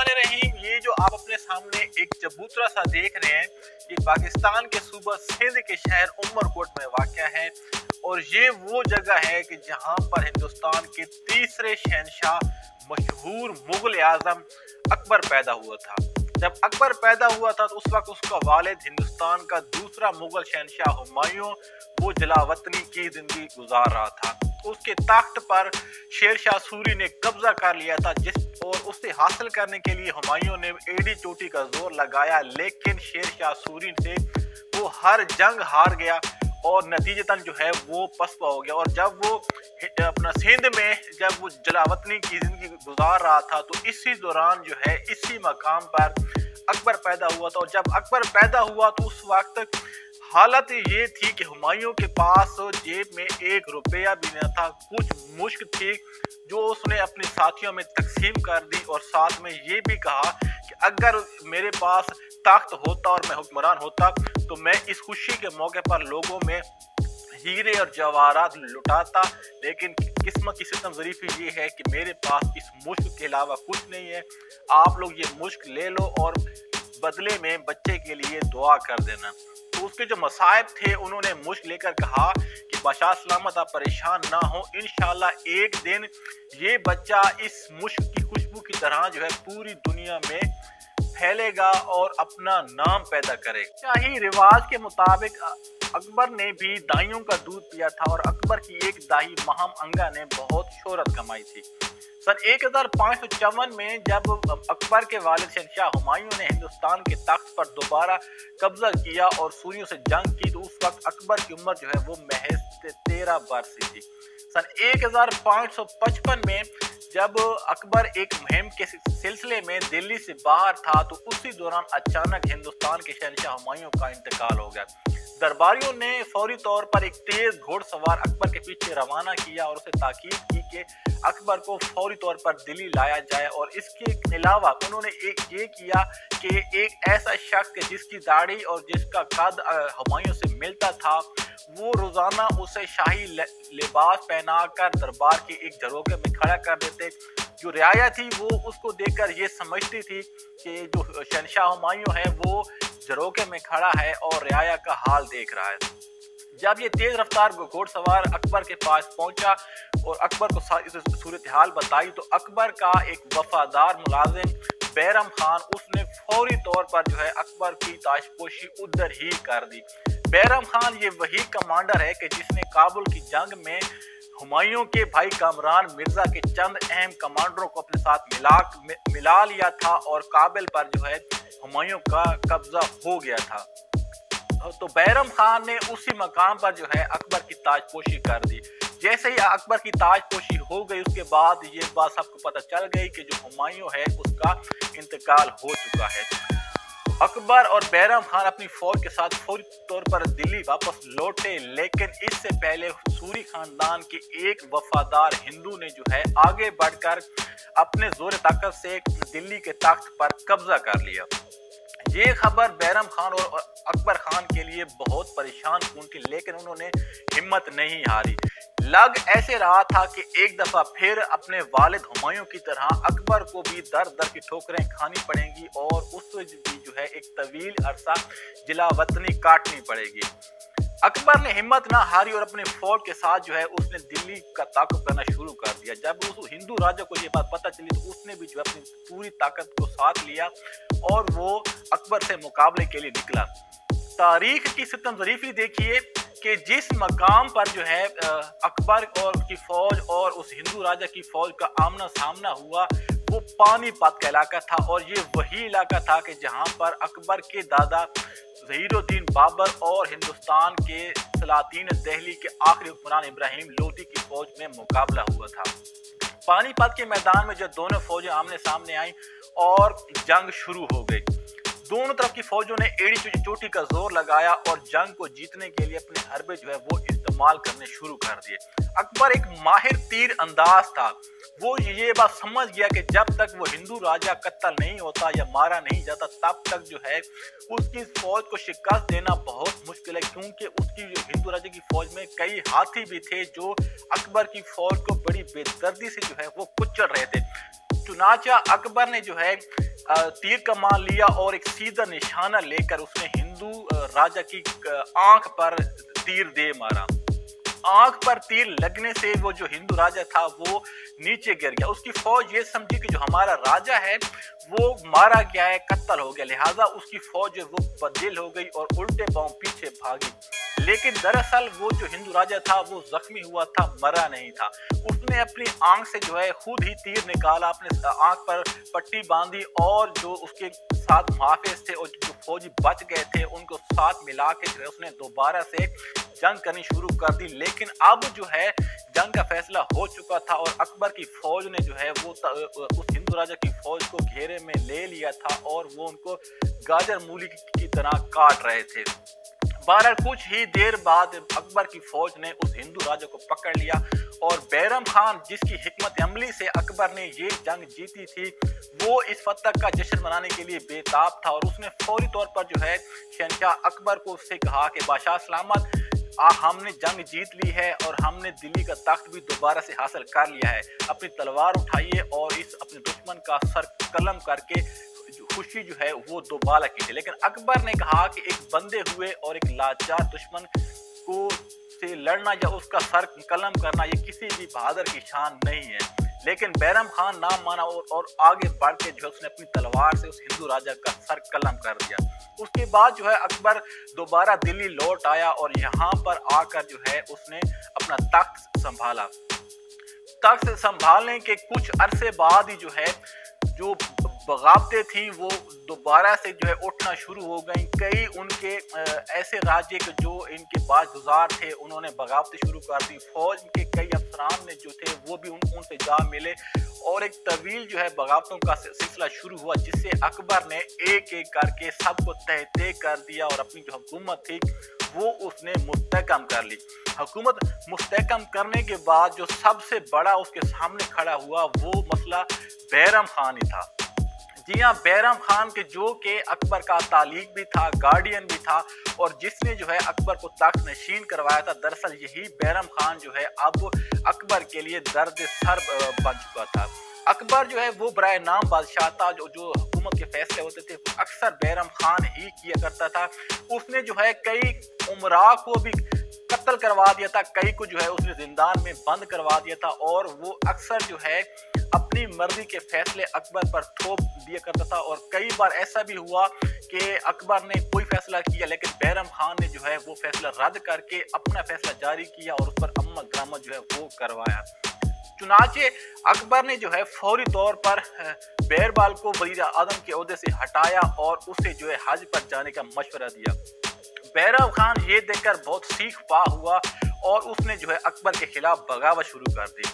बिस्मिल्लाहिर्रहमानिर्रहीम। ये जो आप अपने सामने एक चबूतरा सा देख रहे हैं, ये पाकिस्तान के सूबा सिंध के शहर उमरकोट में वाक़या है और ये वो जगह है कि जहाँ पर हिंदुस्तान के तीसरे शहंशाह मशहूर मुगल आज़म अकबर पैदा हुआ था। जब अकबर पैदा हुआ था तो उस वक्त उसका वालिद हिंदुस्तान का दूसरा मुगल शहंशाह हुमायूं वो जलावतनी की जिंदगी गुजार रहा था। उसके तख्त पर शेरशाह सूरी ने कब्जा कर लिया था और उसे हासिल करने के लिए हुमायूं ने एड़ी चोटी का जोर लगाया, लेकिन शेरशाह सूरी से वो हर जंग हार गया और नतीजतन जो है वो पसपा हो गया। और जब वो अपना सिंध में जब वो जलावतनी की जिंदगी गुजार रहा था तो इसी दौरान जो है इसी मकाम पर अकबर पैदा हुआ था। और जब अकबर पैदा हुआ तो उस वक्त हालत ये थी कि हुमायूं के पास जेब में एक रुपया भी न था। कुछ मुश्क थी जो उसने अपने साथियों में तकसीम कर दी और साथ में ये भी कहा कि अगर मेरे पास तख्त होता और मैं हुक्मरान होता तो मैं इस खुशी के मौके पर लोगों में हीरे और जवाहरात लुटाता, लेकिन किस्मत की सितम ज़रीफ़ी ये है कि मेरे पास इस मुश्क के अलावा कुछ नहीं है। आप लोग ये मुश्क ले लो और बदले में बच्चे के लिए दुआ कर देना। तो उसके जो मसाइब थे उन्होंने मुश्क लेकर कहा कि बादशाह सलामत आप परेशान ना हो, इंशाल्लाह एक दिन ये बच्चा इस मुश्क की खुशबू की तरह जो है पूरी दुनिया में फैलेगा और अपना नाम पैदा करेगा। शाही रिवाज के मुताबिक अकबर ने भी दाइयों का दूध पिया था और अकबर की एक दाई महम अंगा ने बहुत शोहरत कमाई थी। सन 1554 में जब अकबर के वालिद शहंशाह हुमायूं ने हिंदुस्तान के तख्त पर दोबारा कब्जा किया और सूरियों से जंग की तो उस वक्त अकबर की उम्र जो है वो महज 13 वर्ष थी। सन 1555 में जब अकबर एक मुहिम के सिलसिले में दिल्ली से बाहर था तो उसी दौरान अचानक हिंदुस्तान के शहंशाह हुमायूं का इंतकाल हो गया। दरबारियों ने फौरी तौर पर एक तेज घोड़सवार अकबर के पीछे रवाना किया और उसे ताकीद की कि अकबर को फौरी तौर पर दिल्ली लाया जाए। और इसके अलावा उन्होंने एक ये किया कि एक ऐसा शख्स जिसकी दाढ़ी और जिसका कद हुमायूं से मिलता था वो रोजाना उसे शाही लिबास पहनाकर दरबार के एक झरोखे में खड़ा कर देते। जो रियाया थी वो उसको देखकर ये समझती थी कि जो शहंशाह हुमायूं है वो झरोखे में खड़ा है और रियाया का हाल देख रहा है। जब ये तेज रफ्तार घोड़सवार अकबर के पास पहुंचा और अकबर को सूरत हाल बताई तो अकबर का एक वफादार मुलाजिम बैरम खान उसने फौरी तौर पर जो है अकबर की ताजपोशी उधर ही कर दी। बैरम खान ये वही कमांडर है कि जिसने काबुल की जंग में हुमायूं के भाई कामरान मिर्जा के चंद अहम कमांडरों को अपने साथ मिला लिया था और काबिल पर जो है हुमायूं का कब्जा हो गया था। तो बैरम खान ने उसी मकाम पर जो है अकबर की ताजपोशी कर दी। जैसे ही अकबर की ताजपोशी हो गई उसके बाद ये बात सबको पता चल गई कि जो हुमायूं है उसका इंतकाल हो चुका है। अकबर और बैरम खान अपनी फौज के साथ फौरी तौर पर दिल्ली वापस लौटे, लेकिन इससे पहले सूरी खानदान के एक वफादार हिंदू ने जो है आगे बढ़कर अपने जोर ताकत से दिल्ली के तख्त पर कब्जा कर लिया। ये खबर बैरम खान और अकबर खान के लिए बहुत परेशान कौन थी, लेकिन उन्होंने हिम्मत नहीं हारी। लग ऐसे रहा था कि एक दफा फिर अपने वालिद हुमायूं की तरह अकबर को भी दर दर की ठोकरें खानी पड़ेंगी और उससे भी जो है एक तवील अरसा जलावतनी काटनी पड़ेगी। अकबर ने हिम्मत ना हारी और अपने फौज के साथ जो है उसने दिल्ली का ताक़ुब करना शुरू कर दिया। जब उस हिंदू राजा को ये बात पता चली तो उसने भी जो है अपनी पूरी ताकत को साथ लिया और वो अकबर से मुकाबले के लिए निकला। तारीख की सितम ज़रीफ़ी देखिए कि जिस मकाम पर जो है अकबर और की फौज और उस हिंदू राजा की फौज का आमना सामना हुआ वो पानीपत का इलाका था और ये वही इलाका था कि जहां पर अकबर के दादा ज़हीरुद्दीन बाबर और हिंदुस्तान के सलातीन दिल्ली के आखिरी हुक्मरान इब्राहिम लोदी की फौज में मुकाबला हुआ था। पानीपत के मैदान में जब दोनों फौजें आमने सामने आई और जंग शुरू हो गई, दोनों तरफ की फौजों ने एड़ी चोटी का जोर लगाया और जंग को जीतने के लिए अपने हरबे जो है वो इस्तेमाल करने शुरू कर दिए। अकबर एक माहिर तीर अंदाज था, वो ये बात समझ गया कि जब तक वो हिंदू राजा कत्ल नहीं होता या मारा नहीं जाता तब तक जो है उसकी फौज को शिकस्त देना बहुत मुश्किल है, क्योंकि उसकी हिंदू राजा की फौज में कई हाथी भी थे जो अकबर की फौज को बड़ी बेदर्दी से जो है वो कुचल रहे थे। चुनाचा अकबर ने जो है तीर कमान लिया और एक सीधा निशाना लेकर उसने हिंदू राजा की आंख पर तीर दे मारा। आंख पर तीर लगने से वो जो हिंदू राजा था वो नीचे गिर गया। उसकी फौज ये समझी कि जो हमारा राजा है वो मारा गया है, कत्ल हो गया, लिहाजा उसकी फौज जो वो बददिल हो गई और उल्टे पांव पीछे भागी। लेकिन दरअसल वो जो हिंदू राजा था वो जख्मी हुआ था, मरा नहीं था। उसने अपनी आंख से जो है खुद ही तीर निकाला, अपने आंख पर पट्टी बांधी और जो उसके साथ मुहाफिज थे और जो फौजी बच गए थे उनको साथ मिला के जो है उसने दोबारा से जंग करनी शुरू कर दी। लेकिन अब जो है जंग का फैसला हो चुका था और अकबर की फौज ने जो है वो उस हिंदू राजा की फौज को घेरे में ले लिया था और वो उनको गाजर मूली की तरह काट रहे थे। बहरहाल कुछ ही देर बाद अकबर की फौज ने उस हिंदू राजा को पकड़ लिया और बैरम खान, जिसकी हिकमत अमली से अकबर ने ये जंग जीती थी, वो इस फतह का जश्न मनाने के लिए बेताब था और उसने फौरी तौर पर जो है शहनशाह अकबर को उससे कहा कि बादशाह सलामत, हमने जंग जीत ली है और हमने दिल्ली का तख्त भी दोबारा से हासिल कर लिया है। अपनी तलवार उठाइए और इस अपने दुश्मन का सर कलम करके खुशी जो है वो दोबारा कीजिए। लेकिन अकबर ने कहा कि एक बंदे हुए और एक लाचार दुश्मन को से लड़ना या उसका सर कलम करना ये किसी भी बहादुर की शान नहीं है। लेकिन बैरम खान ना माना और आगे बढ़ के जो है उसने अपनी तलवार से उस हिंदू राजा का सर कलम कर दिया। उसके बाद जो है अकबर दोबारा दिल्ली लौट आया और यहाँ पर आकर जो है उसने अपना तख्त संभाला। तख्त संभालने के कुछ अरसे बाद ही जो है जो बगावतें थी वो दोबारा से जो है उठना शुरू हो गई। कई उनके ऐसे राज्य के जो इनके बाज़गुज़ार थे उन्होंने बगावतें शुरू कर दी। फौज के कई अफसरान ने जो थे वो भी उनसे जा मिले और एक तवील जो है बगावतों का सिलसिला शुरू हुआ, जिससे अकबर ने एक एक करके सबको तहते कर दिया और अपनी जो हुकूमत थी वो उसने मुस्तहकम कर ली। हुकूमत मुस्तहकम करने के बाद जो सबसे बड़ा उसके सामने खड़ा हुआ वो मसला बैरम खान ही था। जी हाँ, बैरम खान के जो कि अकबर का तालिक भी था, गार्डियन भी था और जिसने जो है अकबर को तख्त नशीन करवाया था। दरअसल यही बैरम खान जो है अब अकबर के लिए दर्द सर बन चुका था। अकबर जो है वो बराए नाम बादशाह था, जो हुकूमत के फैसले होते थे अक्सर बैरम खान ही किया करता था। उसने जो है कई उमरा को भी कत्ल करवा दिया था, कई को जो है उसने जिंदान में बंद करवा दिया था और वो अक्सर जो है अपनी मर्जी के फैसले अकबर पर थोप दिया करता था। और कई बार ऐसा भी हुआ कि अकबर ने कोई फैसला किया लेकिन बैरम खान ने जो है वो फैसला रद्द करके अपना फैसला जारी किया और उस पर अमल दरामद जो है वो करवाया। चुनाचे अकबर ने जो है फौरी तौर पर बैरबाल को वज़ीर आज़म के ओहदे से हटाया और उसे जो है हज पर जाने का मशवरा दिया। बैरम खान ये देखकर बहुत सीख पा हुआ और उसने जो है अकबर के खिलाफ बगावत शुरू कर दी।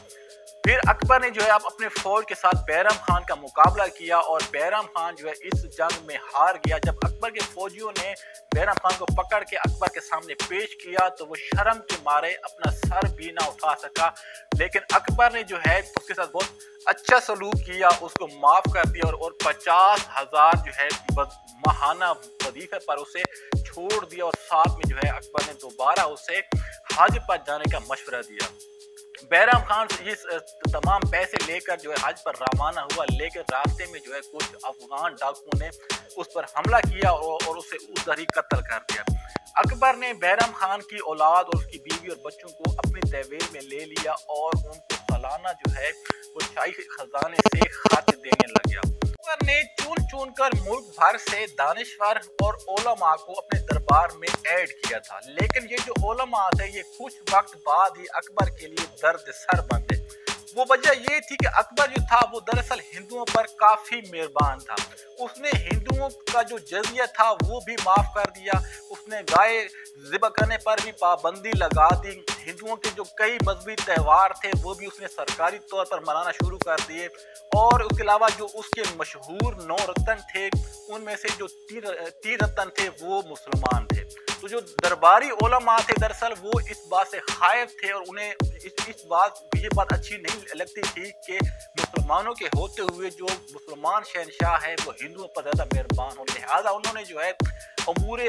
फिर अकबर ने जो है अपने फौज के साथ बैरम खान का मुकाबला किया और बैरम खान जो है इस जंग में हार गया। जब अकबर के फौजियों ने बैरम खान को पकड़ के अकबर के सामने पेश किया तो वो शर्म के मारे अपना सर भी ना उठा सका, लेकिन अकबर ने जो है उसके साथ बहुत अच्छा सलूक किया, उसको माफ कर दिया और 50,000 जो है माहाना वजीफे पर उसे छोड़ दिया और साथ में जो है अकबर ने दोबारा उसे हज पर जाने का मशवरा दिया। बैरम खान ये तमाम पैसे लेकर जो है हज पर रवाना हुआ, लेकिन रास्ते में जो है कुछ अफगान डाकुओं ने उस पर हमला किया और उसे उधर ही कत्ल कर दिया। अकबर ने बैरम खान की औलाद और उसकी बीवी और बच्चों को अपनी तहवील में ले लिया और उनको सालाना जो है वो शाही खजाने से खर्च देने लग गया। अकबर ने चुन चुन कर मुल्क भर से दानिश्वर और ओलमा को अपने दरबार में ऐड किया था, लेकिन ये जो ओलमा थे ये कुछ वक्त बाद ही अकबर के लिए दर्द सर बन गए। वो वजह ये थी कि अकबर जो था वो दरअसल हिंदुओं पर काफी मेहरबान था। उसने हिंदुओं का जो जजिया था वो भी माफ कर दिया, उसने गाय ज़िबा करने पर भी पाबंदी लगा दी। हिंदुओं के जो कई मजहबी त्यौहार थे वो भी उसने सरकारी तौर पर मनाना शुरू कर दिए और उसके अलावा जो उसके मशहूर 9 रतन थे उनमें से जो 3 रतन थे वो मुसलमान थे। तो जो दरबारी उलमा थे दरअसल वो इस बात से खायफ थे और उन्हें ये बात अच्छी नहीं लगती थी कि मुसलमानों के होते हुए जो मुसलमान शहनशाह है वो हिंदुओं पर ज़्यादा मेहरबान हो। लिहाजा उन्होंने जो है अमूर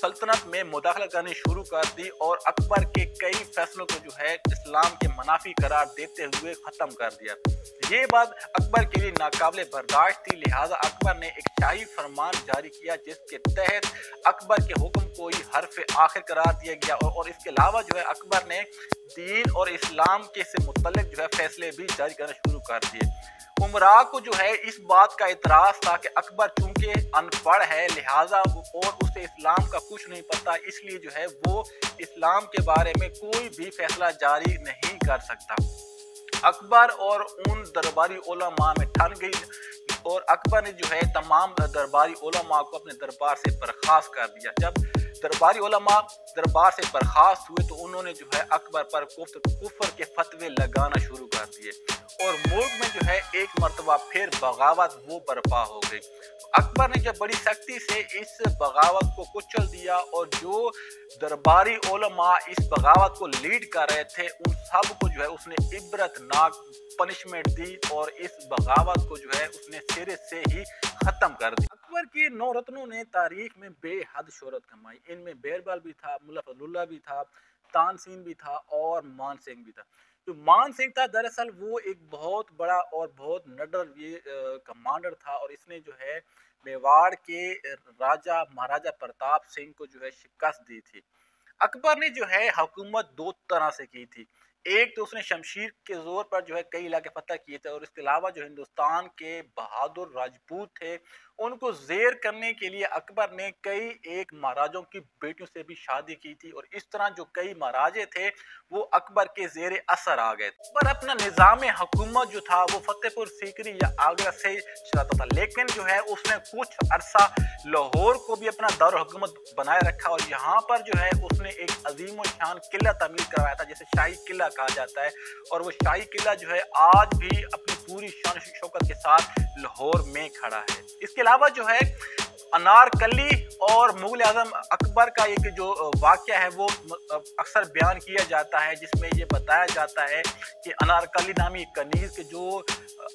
सल्तनत में मुदाखला करनी शुरू कर दी और अकबर के कई फैसलों को जो है इस्लाम के मनाफी करार देते हुए ख़त्म कर दिया। ये बात अकबर के लिए नाकाबिले बर्दाश्त थी, लिहाजा अकबर ने एक शाही फरमान जारी किया जिसके तहत अकबर के हुक्म को ही हरफ आखिर करार दिया गया और इसके अलावा जो है अकबर ने दीन और इस्लाम के से मुतल्लिक जो है फैसले भी जारी करना शुरू कर दिए। उमरा को जो है इस बात का इतराज था कि अकबर चूंकि अनपढ़ है लिहाजा और उसे इस्लाम का कुछ नहीं पता, इसलिए जो है वो इस्लाम के बारे में कोई भी फैसला जारी नहीं कर सकता। अकबर और उन दरबारी उलमा में ठन गई और अकबर ने जो है तमाम दरबारी उलमा को अपने दरबार से बर्खास्त कर दिया। जब दरबारी उलमा दरबार से बर्खास्त हुए तो उन्होंने जो है अकबर पर कुफ्र के फतवे लगाना शुरू कर दिए और मुल्क में जो है एक मरतबा फिर बगावत वो बर्पा हो गई। अकबर ने जब बड़ी सख्ती से इस बगावत को कुचल दिया और जो दरबारी उलमा इस बगावत को लीड कर रहे थे उन सब को जो है उसने इबरतनाक पनिशमेंट दी और इस बगावत को जो है उसने सिरे से ही खत्म कर दिया। अकबर के 9 रत्नों ने तारीख में बेहद शोहरत कमाई। इनमें बीरबल भी था, मुल्ला फजलुल्लाह भी था, तानसीन भी था और मान सिंह भी था। जो मान सिंह था दरअसल वो एक बहुत बड़ा और बहुत नडर ये कमांडर था और इसने जो है मेवाड़ के राजा महाराजा प्रताप सिंह को जो है शिकस्त दी थी। अकबर ने जो है हुकूमत 2 तरह से की थी। एक तो उसने शमशीर के जोर पर जो है कई इलाके फतह किए थे और इसके अलावा जो हिंदुस्तान के बहादुर राजपूत थे उनको जेर करने के लिए अकबर ने कई एक महाराजों की बेटियों से भी शादी की थी और इस तरह जो कई महाराजे थे वो अकबर के जेर असर आ गए। अकबर अपना निज़ाम हुकूमत जो था वो फतेहपुर सीकरी या आगरा से चलाता था, लेकिन जो है उसने कुछ अरसा लाहौर को भी अपना दारुल हुकूमत बनाए रखा और यहाँ पर जो है उसने एक अजीम व शान किला तमीर करवाया था जिसे शाही किला कहा जाता है और वो शाही किला जो है आज भी अपनी पूरी शान शौकत के साथ लाहौर में खड़ा है। इसके अलावा जो है अनारकली और मुगल आजम अकबर का एक जो वाक़या है वो अक्सर बयान किया जाता है जिसमें ये बताया जाता है कि अनारकली नामी कनीज़ के जो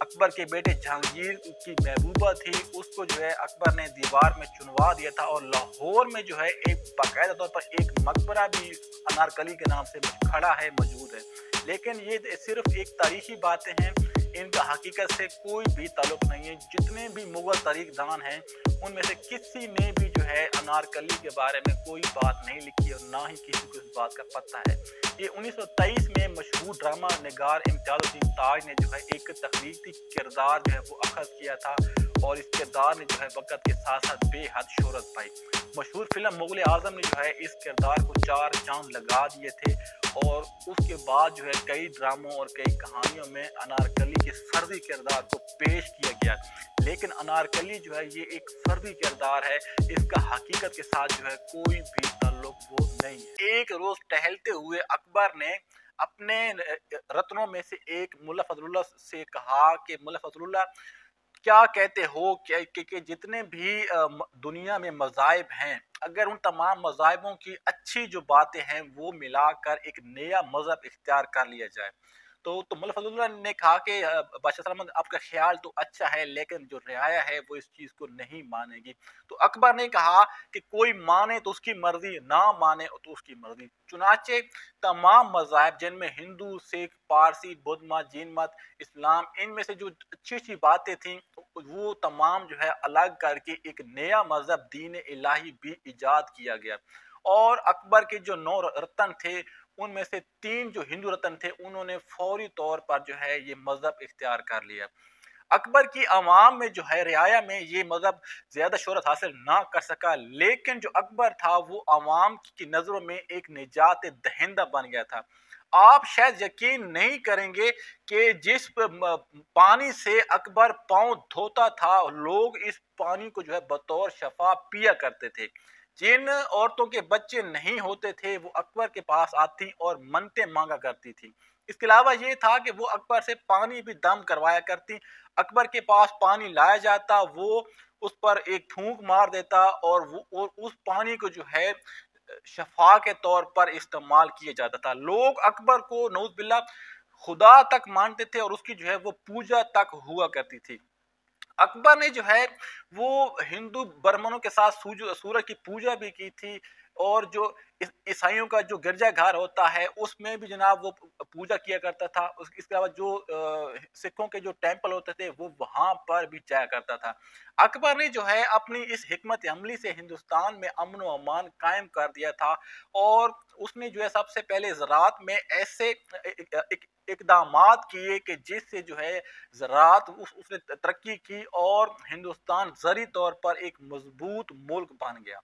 अकबर के बेटे जहांगीर की महबूबा थी उसको जो है अकबर ने दीवार में चुनवा दिया था और लाहौर में जो है एक बाकायदा तौर पर एक मकबरा भी अनारकली के नाम से खड़ा है, मौजूद है। लेकिन ये सिर्फ एक तारीखी बातें हैं, इनका हकीकत से कोई भी ताल्लुक नहीं है। जितने भी मुगल तारीखदान हैं उनमें से किसी ने भी जो है अनारकली के बारे में कोई बात नहीं लिखी और ना ही किसी को इस बात का पता है। ये 1923 में मशहूर ड्रामा निगार इम्तियाज़ुद्दीन ताज ने जो है एक तख्लीकी किरदार जो है वो अखज़ किया था और इस किरदार ने जो है वक़्त के साथ साथ बेहद शोहरत पाई। मशहूर फिल्म मुगल आज़म ने जो है इस किरदार को 4 चांद लगा दिए थे और उसके बाद जो है कई ड्रामों और कई कहानियों में अनारकली के फर्जी किरदार को पेश किया गया, लेकिन अनारकली जो है ये एक फर्जी किरदार है, इसका हकीकत के साथ जो है कोई भी ताल्लुक वो नहीं है। एक रोज टहलते हुए अकबर ने अपने रत्नों में से एक मुल्ला फजलुल्लाह से कहा कि मुल्ला फजलुल्लाह क्या कहते हो कि जितने भी दुनिया में मज़ाहिब हैं अगर उन तमाम मज़ाहिबों की अच्छी जो बातें हैं वो मिलाकर एक नया मज़हब इख्तियार कर लिया जाए। तो मुल्ला फजलुल्लाह ने कहा कि बादशाह सलामत आपका ख्याल तो अच्छा है लेकिन जो रियाया है वो इस चीज़ को नहीं मानेगी। तो अकबर ने कहा कि कोई माने तो उसकी मर्जी, ना माने तो उसकी मर्जी। चुनाचे तमाम मज़ाहिब जिनमें हिंदू, सिख, पारसी, बुद्ध मत, जैन मत, इस्लाम, इनमें से जो अच्छी अच्छी बातें थीं वो तमाम जो है अलग करके एक नया मज़हब दीन इलाही भी इजाद किया गया और अकबर के जो 9 रतन थे उनमें से 3 जो हिंदू रतन थे उन्होंने फौरी तौर पर जो है ये मज़हब इख्तियार कर लिया। अकबर की अवाम में जो है रियाया में ये मज़हब ज़्यादा शोहरत हासिल ना कर सका, लेकिन जो अकबर था वो अवाम की नज़रों में एक निजात दहिंदा बन गया था। आप शायद यकीन नहीं करेंगे कि जिस पानी से अकबर पाँव धोता था लोग इस पानी को जो है बतौर शफा पिया करते थे। जिन औरतों के बच्चे नहीं होते थे वो अकबर के पास आती और मन्नतें मांगा करती थी। इसके अलावा ये था कि वो अकबर से पानी भी दम करवाया करती। अकबर के पास पानी लाया जाता, वो उस पर एक फूंक मार देता और उस पानी को जो है शफा के तौर पर इस्तेमाल किया जाता था। लोग अकबर को नऊज़ बिल्लाह खुदा तक मानते थे और उसकी जो है वो पूजा तक हुआ करती थी। अकबर ने जो है वो हिंदू ब्राह्मणों के साथ सूरज की पूजा भी की थी, और जो ईसाइयों का जो गिरजाघर होता है उसमें भी जनाब वो पूजा किया करता था। इसके अलावा जो सिखों के जो टेंपल होते थे वो वहां पर भी जाया करता था। अकबर ने जो है अपनी इस हिकमत अमली से हिंदुस्तान में अमन व अमान कायम कर दिया था, और उसने जो है सबसे पहले ज़राअत में ऐसे इकदामात किए कि जिससे जो है ज़राअत उसने तरक्की की और हिंदुस्तान ज़री तौर पर एक मजबूत मुल्क बन गया।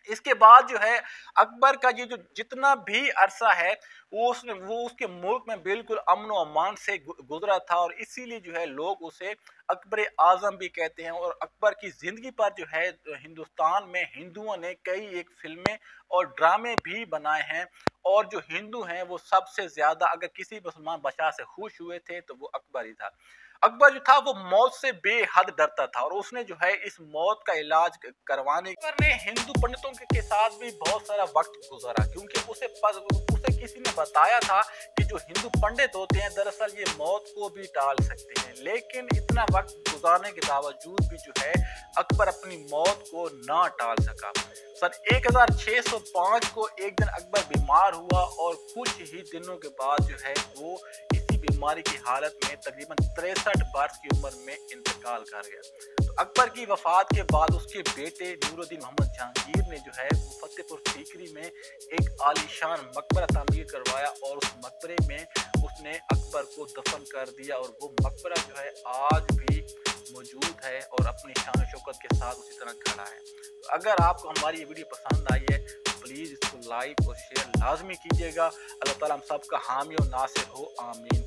इसके बाद जो है अकबर का ये जो जितना भी अरसा है वो उसके मुल्क में बिल्कुल अमन व अमान से गुजरा था, और इसीलिए जो है लोग उसे अकबर आजम भी कहते हैं। और अकबर की जिंदगी पर जो है हिंदुस्तान में हिंदुओं ने कई एक फिल्में और ड्रामे भी बनाए हैं, और जो हिंदू हैं वो सबसे ज्यादा अगर किसी मुसलमान बादशाह से खुश हुए थे तो वो अकबर ही था। अकबर जो था वो मौत से बेहद डरता था, और उसने जो है इस मौत का इलाज करवाने अकबर ने हिंदू पंडितों के साथ भी बहुत सारा वक्त गुजारा, क्योंकि उसे किसी ने बताया था कि जो हिंदू पंडित होते हैं दरअसल ये मौत को भी टाल सकते हैं। लेकिन इतना वक्त गुजारने के बावजूद भी जो है अकबर अपनी मौत को ना टाल सका। सन 1605 को एक दिन अकबर बीमार हुआ, और कुछ ही दिनों के बाद जो है वो बीमारी की हालत में तकरीबन 63 वर्ष की उम्र में इंतकाल कर गया। तो अकबर की वफात के बाद उसके बेटे नूरुद्दीन मोहम्मद जहांगीर ने जो है फतेहपुर सीकरी में एक आलीशान मकबरा तामीर करवाया, और उस मकबरे में उसने अकबर को दफन कर दिया, और वो मकबरा जो है आज भी मौजूद है और अपनी शान शौकत के साथ उसी तरह खड़ा है। तो अगर आपको हमारी ये वीडियो पसंद आई है तो प्लीज़ इसको लाइक और शेयर लाजमी कीजिएगा। अल्लाह ताला हम सबका हामी और नासिर हो, आमीन।